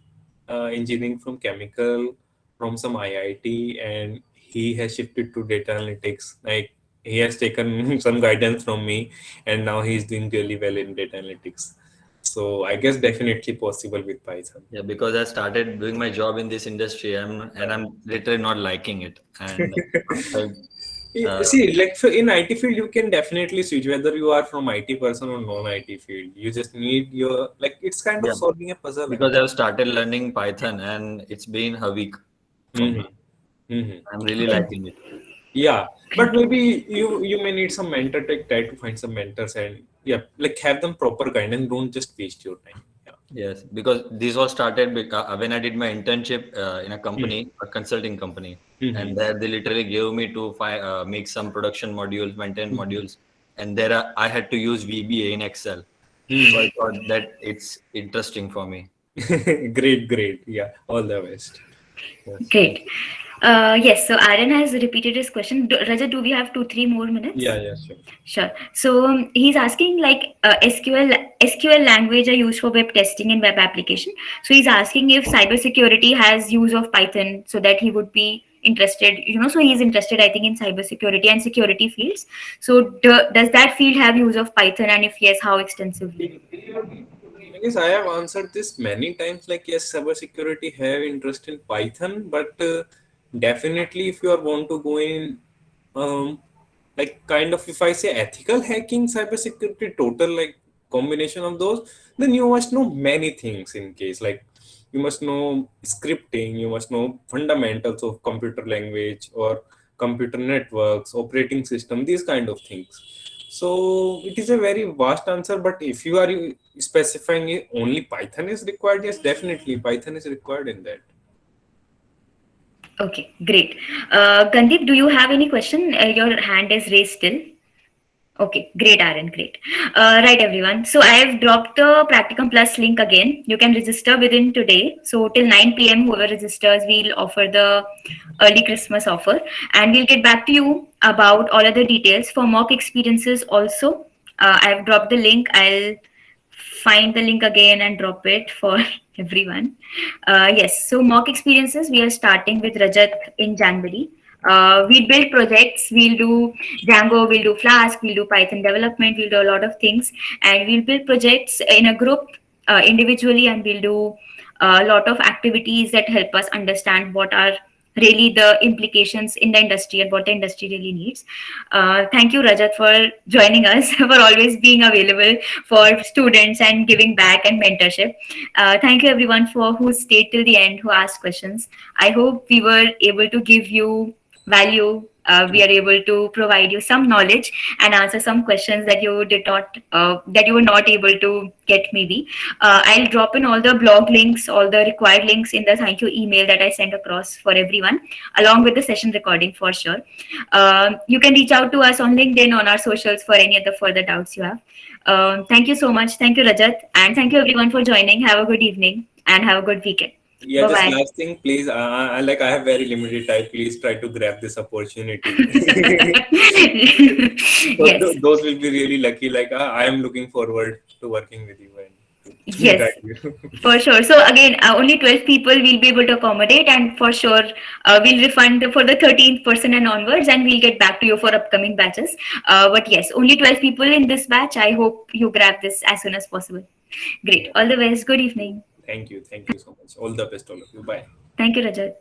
B: engineering from chemical from some IIT, and he has shifted to data analytics. Like he has taken some guidance from me, and now he's doing really well in data analytics. So I guess definitely possible with Python.
E: Yeah, because I started doing my job in this industry and I'm literally not liking it. And after
B: See, like so in IT field, you can definitely switch whether you are from IT person or non-IT field. You just need your, like it's kind of
E: yeah,
B: solving a puzzle
E: because
B: actually.
E: I've started learning Python and it's been a week for me.
B: Mm-hmm. Mm-hmm.
E: I'm really liking it.
B: Yeah, but maybe you may need some mentor. Try to find some mentors and yeah, like have them proper guidance. Don't just waste your time. Yeah.
E: Yes, because this all started when I did my internship in a company, a consulting company,
B: Mm-hmm.
E: and there they literally gave me to make some production modules, maintain modules, and there I had to use VBA in Excel. So I thought that it's interesting for me.
B: Great, great. Yeah, all the best.
E: Yes, thank
A: Great.
E: you.
A: Yes, so Aaron has repeated his question. Raja, do we have 3 more minutes?
B: Yeah, yeah, sure.
A: Sure. So he's asking like SQL language are used for web testing and web application. So he's asking if cybersecurity has use of Python so that he would be interested. So he's interested, I think, in cybersecurity and security fields. So does that field have use of Python, and if yes, how extensively?
B: I guess I have answered this many times. Like, yes, cybersecurity have interest in Python, but definitely if you are want to go in, like kind of if I say ethical hacking, cybersecurity, total like combination of those, then you must know many things in case like you must know scripting, you must know fundamentals of computer language or computer networks, operating system, these kind of things. So it is a very vast answer, but if you are specifying it, only Python is required, yes, definitely Python is required in that.
A: Okay, great. Gandhip, do you have any question? Your hand is raised still. Okay, great, Aaron, great. Right, everyone. So I have dropped the Practicum Plus link again. You can register within today. So till 9 p.m., whoever registers, we'll offer the early Christmas offer, and we'll get back to you about all other details for mock experiences. Also, I've dropped the link. I'll find the link again and drop it for everyone. Yes, so mock experiences, we are starting with Rajat in January. We build projects, we'll do Django, we'll do Flask, we'll do Python development, we'll do a lot of things, and we'll build projects in a group, individually, and we'll do a lot of activities that help us understand what are really the implications in the industry and what the industry really needs. Thank you, Rajat, for joining us, for always being available for students and giving back and mentorship. Thank you, everyone, for who stayed till the end, who asked questions. I hope we were able to give you value. We are able to provide you some knowledge and answer some questions that you did not, that you were not able to get, maybe. I'll drop in all the blog links, all the required links in the thank you email that I sent across for everyone, along with the session recording for sure. You can reach out to us on LinkedIn, on our socials, for any other further doubts you have. Thank you so much. Thank you, Rajat. And thank you, everyone, for joining. Have a good evening and have a good weekend.
B: Yeah,
A: Bye
B: just
A: bye.
B: last thing, please. Like I have very limited time. Please try to grab this opportunity. So
A: Yes.
B: those will be really lucky. Like I am looking forward to working with you and to
A: Yes.
B: guide you.
A: For sure. So again, only 12 people will be able to accommodate, and for sure, we'll refund for the 13th person and onwards, and we'll get back to you for upcoming batches. But yes, only 12 people in this batch. I hope you grab this as soon as possible. Great.
B: Yeah.
A: All the best. Good evening.
B: Thank you. Thank you so much. All the best, all of you. Bye.
A: Thank you, Rajat.